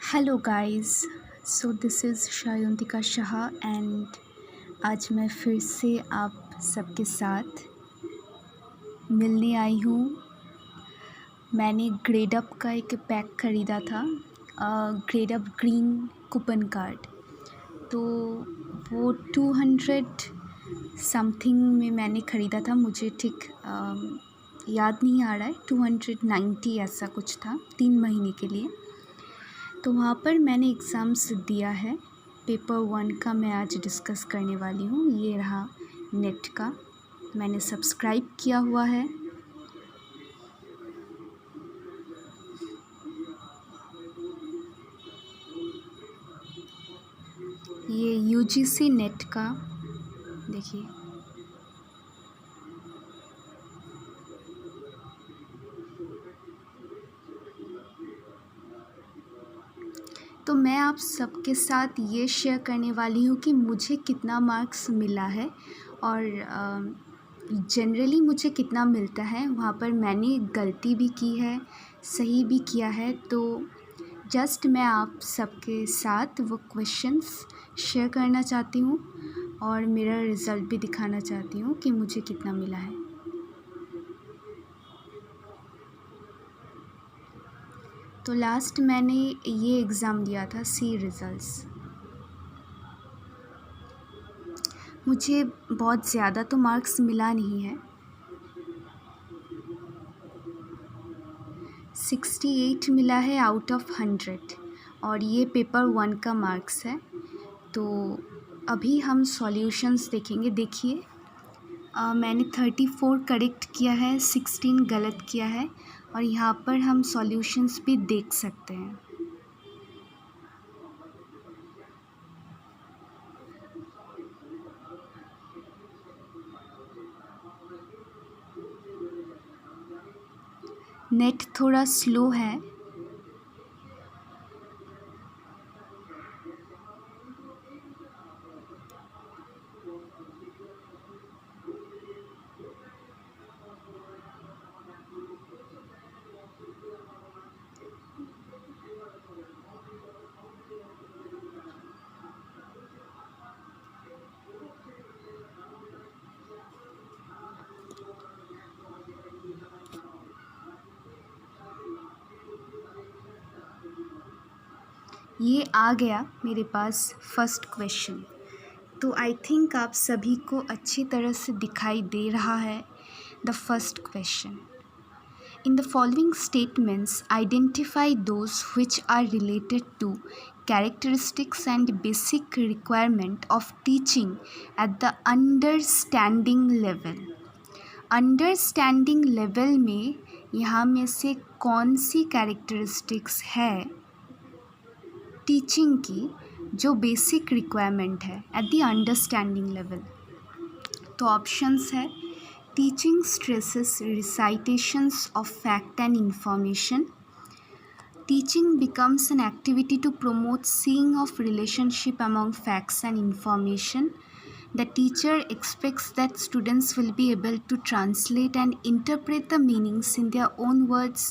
Hello guys. So this is Shayantika Shah and आज मैं फिर से आप सबके साथ मिलने आई हूँ। मैंने ग्रेड अप का एक पैक ख़रीदा था, grade up green coupon card. तो वो 200 समथिंग में मैंने ख़रीदा था। मुझे ठीक याद नहीं आ रहा है, 290 ऐसा कुछ था 3 महीने के लिए। तो वहाँ पर मैंने एग्ज़ाम्स दिया है। पेपर 1 का मैं आज डिस्कस करने वाली हूँ। ये रहा नेट का, मैंने सब्सक्राइब किया हुआ है। ये यूजीसी नेट का देखिए। तो मैं आप सबके साथ ये शेयर करने वाली हूँ कि मुझे कितना मार्क्स मिला है और जनरली मुझे कितना मिलता है। वहाँ पर मैंने गलती भी की है, सही भी किया है। तो जस्ट मैं आप सबके साथ वो क्वेश्चंस शेयर करना चाहती हूँ और मेरा रिज़ल्ट भी दिखाना चाहती हूँ कि मुझे कितना मिला है। तो लास्ट मैंने ये एग्ज़ाम दिया था, सी रिज़ल्ट्स। मुझे बहुत ज़्यादा तो मार्क्स मिला नहीं है, 68 मिला है आउट ऑफ 100 और ये पेपर 1 का मार्क्स है। तो अभी हम सॉल्यूशंस देखेंगे। देखिए, मैंने 34 करेक्ट किया है, 16 गलत किया है और यहाँ पर हम सॉल्यूशंस भी देख सकते हैं। नेट थोड़ा स्लो है। ये आ गया मेरे पास फर्स्ट क्वेश्चन। तो आई थिंक आप सभी को अच्छी तरह से दिखाई दे रहा है the first question. In the following statements, identify those which are related to characteristics and basic requirement of teaching at the understanding level. Understanding level में यहाँ में से कौन सी कैरेक्टरिस्टिक्स है टीचिंग की जो बेसिक रिक्वायरमेंट है एट द अंडरस्टैंडिंग लेवल? तो ऑप्शंस है, teaching stresses recitations of fact and information. Teaching becomes an activity to promote seeing of relationship among facts and information. The teacher expects that students will be able to translate and interpret the meanings in their own words.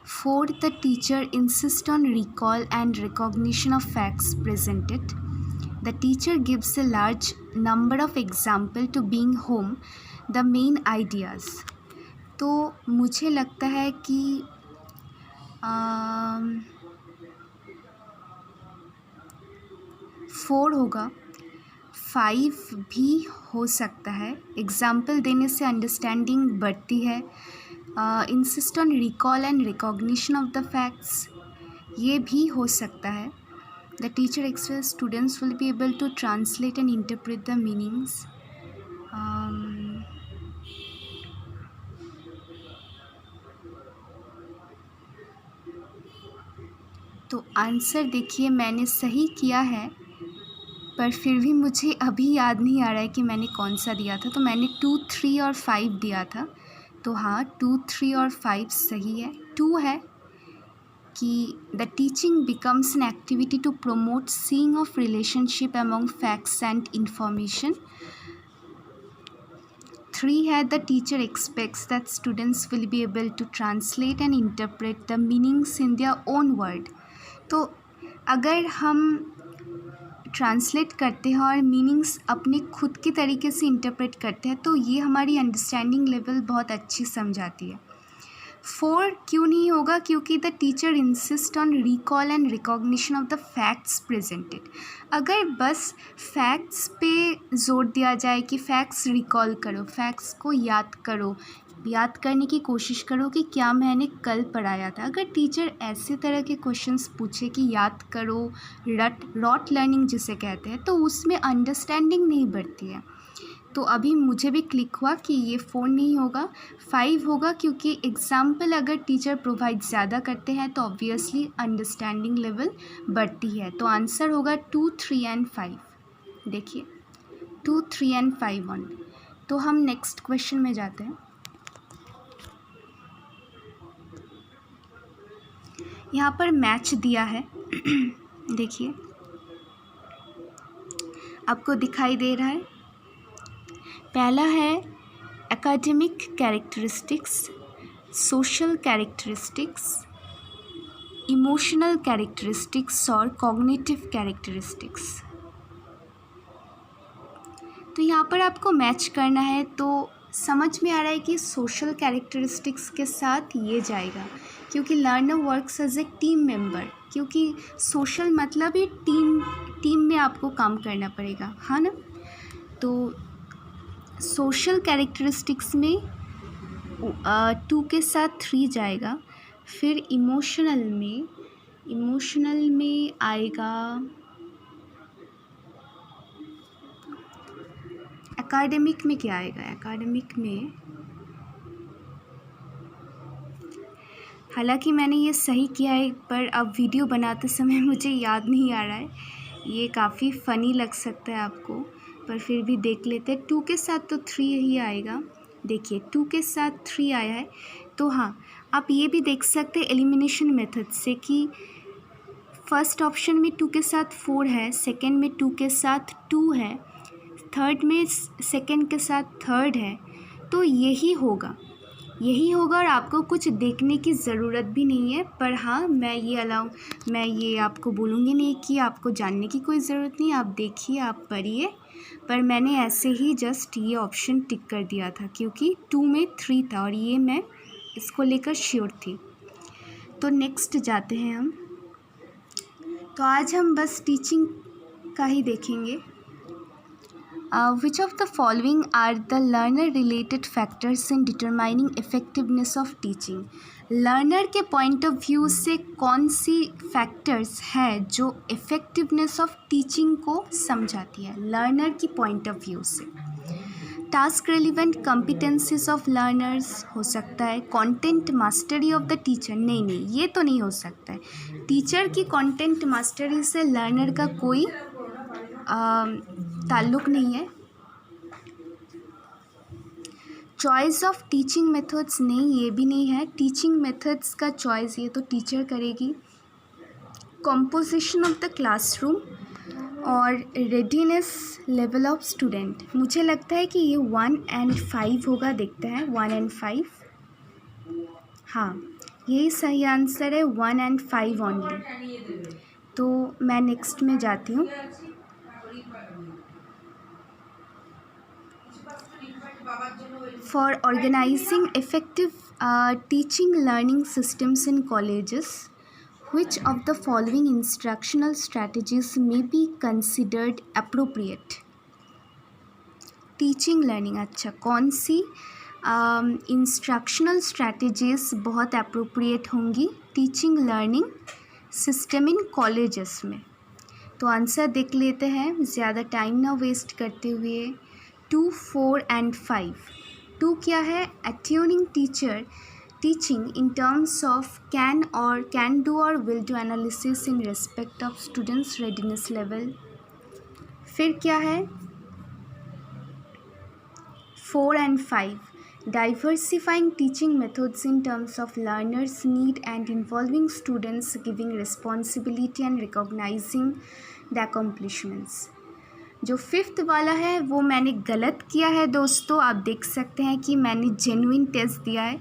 4. The teacher insists on recall and recognition of facts presented. The teacher gives a large number of examples to bring home the main ideas. तो मुझे लगता है कि 4 होगा, 5 भी हो सकता है। एग्ज़ाम्पल देने से अंडरस्टैंडिंग बढ़ती है। Insist on recall and recognition of the facts, ये भी हो सकता है। The teacher expects students will be able to translate and interpret the meanings. तो आंसर देखिए, मैंने सही किया है पर फिर भी मुझे अभी याद नहीं आ रहा है कि मैंने कौन सा दिया था। तो मैंने 2, 3 और 5 दिया था। तो हाँ, 2, 3 और 5 सही है। 2 है कि the teaching becomes an activity to promote seeing of relationship among facts and information. 3 है the teacher expects that students will be able to translate and interpret the meanings in their own word. तो अगर हम translate करते हैं और meanings अपने खुद के तरीके से इंटरप्रेट करते हैं तो ये हमारी अंडरस्टैंडिंग लेवल बहुत अच्छी समझाती है। 4 क्यों नहीं होगा? क्योंकि the teacher insist on recall and recognition of the facts presented. अगर बस फैक्ट्स पे जोर दिया जाए कि फैक्ट्स रिकॉल करो, फैक्ट्स को याद करो, याद करने की कोशिश करो कि क्या मैंने कल पढ़ाया था। अगर टीचर ऐसे तरह के क्वेश्चंस पूछे कि याद करो, रॉट लर्निंग जिसे कहते हैं, तो उसमें अंडरस्टैंडिंग नहीं बढ़ती है। तो अभी मुझे भी क्लिक हुआ कि ये 4 नहीं होगा, 5 होगा, क्योंकि एग्जाम्पल अगर टीचर प्रोवाइड ज़्यादा करते हैं तो ऑब्वियसली अंडरस्टैंडिंग लेवल बढ़ती है। तो आंसर होगा 2, 3 एंड 5। देखिए 2, 3 एंड 5 ओनली। तो हम नेक्स्ट क्वेश्चन में जाते हैं। यहाँ पर मैच दिया है देखिए आपको दिखाई दे रहा है। पहला है academic characteristics, social characteristics, emotional characteristics और कॉग्निटिव कैरेक्टरिस्टिक्स। तो यहाँ पर आपको मैच करना है। तो समझ में आ रहा है कि सोशल कैरेक्टरिस्टिक्स के साथ ये जाएगा, क्योंकि learner works as a team member, क्योंकि सोशल मतलब ही टीम में आपको काम करना पड़ेगा, हाँ ना। तो सोशल कैरेक्टरिस्टिक्स में 2 के साथ 3 जाएगा। फिर इमोशनल में आएगा एकेडमिक में क्या आएगा? एकेडमिक में हालांकि मैंने ये सही किया है, पर अब वीडियो बनाते समय मुझे याद नहीं आ रहा है। ये काफ़ी फ़नी लग सकता है आपको, पर फिर भी देख लेते हैं। 2 के साथ तो 3 ही आएगा। देखिए 2 के साथ 3 आया है। तो हाँ, आप ये भी देख सकते हैं एलिमिनेशन मेथड से कि फर्स्ट ऑप्शन में 2 के साथ 4 है, सेकंड में 2 के साथ 2 है, थर्ड में सेकंड के साथ 3 है। तो यही होगा और आपको कुछ देखने की ज़रूरत भी नहीं है। पर हाँ, मैं ये आपको बोलूँगी नहीं कि आपको जानने की कोई ज़रूरत नहीं, आप देखिए, आप पढ़िए। पर मैंने ऐसे ही जस्ट ये ऑप्शन टिक कर दिया था क्योंकि 2 में 3 था और ये मैं इसको लेकर श्योर थी। तो नेक्स्ट जाते हैं हम। तो आज हम बस टीचिंग का ही देखेंगे। Which of the following are the learner related factors in determining effectiveness of teaching? Learner के पॉइंट ऑफ व्यू से कौन सी फैक्टर्स है जो इफ़ेक्टिवनेस ऑफ टीचिंग को समझाती है? लर्नर की पॉइंट ऑफ व्यू से task relevant competencies of learners हो सकता है, content mastery of the teacher, नहीं ये तो नहीं हो सकता है। टीचर की कंटेंट मास्टरी से लर्नर का कोई ताल्लुक़ नहीं है। चॉइस ऑफ टीचिंग मेथड्स, नहीं ये भी नहीं है। टीचिंग मेथड्स का चॉइस ये तो टीचर करेगी। कंपोजिशन ऑफ द क्लासरूम और रेडीनेस लेवल ऑफ स्टूडेंट, मुझे लगता है कि ये 1 and 5 होगा। देखते हैं 1 and 5। हाँ, यही सही आंसर है, 1 and 5 ओनली। तो मैं नेक्स्ट में जाती हूँ। For organizing effective teaching learning systems in colleges, which of the following instructional strategies may be considered appropriate? Teaching learning, अच्छा कौन सी इंस्ट्रक्शनल स्ट्रैटेजीज़ बहुत अप्रोप्रिएट होंगी teaching learning system in colleges में? तो आंसर देख लेते हैं ज़्यादा टाइम ना वेस्ट करते हुए। 2, 4 and 5। 2 क्या है? Attuning teaching in terms of can do और will do analysis in respect of students readiness level. फिर क्या है? 4 and 5, diversifying teaching methods in terms of learners' need and involving students, giving responsibility and recognizing the accomplishments। जो 5th वाला है वो मैंने गलत किया है दोस्तों, आप देख सकते हैं कि मैंने जेन्युइन टेस्ट दिया है,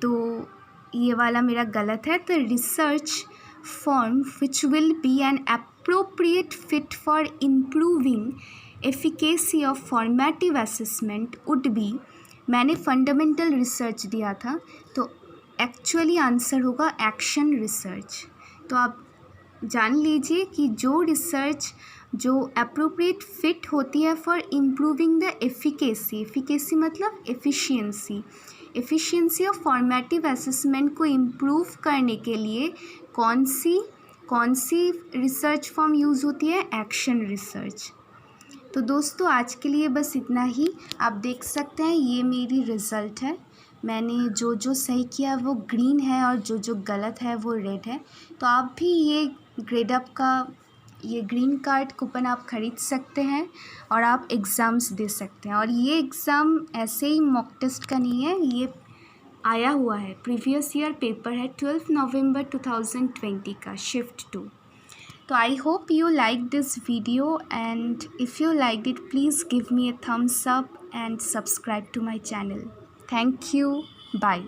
तो ये वाला मेरा गलत है। तो research form which will be an appropriate fit for improving efficacy of formative assessment would be, मैंने फंडामेंटल रिसर्च दिया था तो एक्चुअली आंसर होगा एक्शन रिसर्च। तो आप जान लीजिए कि जो रिसर्च जो अप्रोप्रिएट फिट होती है फॉर इम्प्रूविंग द एफिकेसी मतलब एफिशिएंसी ऑफ फॉर्मेटिव असेसमेंट को इम्प्रूव करने के लिए कौन सी रिसर्च फॉर्म यूज़ होती है, एक्शन रिसर्च। तो दोस्तों आज के लिए बस इतना ही। आप देख सकते हैं ये मेरी रिज़ल्ट है, मैंने जो सही किया वो ग्रीन है और जो गलत है वो रेड है। तो आप भी ये ग्रेड अप का ये ग्रीन कार्ड कूपन आप ख़रीद सकते हैं और आप एग्ज़ाम्स दे सकते हैं। और ये एग्ज़ाम ऐसे ही मॉक टेस्ट का नहीं है, ये आया हुआ है, प्रीवियस ईयर पेपर है 12 नवंबर 2020 का, शिफ्ट 2। तो I hope you like this video, and if you liked it, please give me a thumbs up and subscribe to my channel. Thank you. Bye.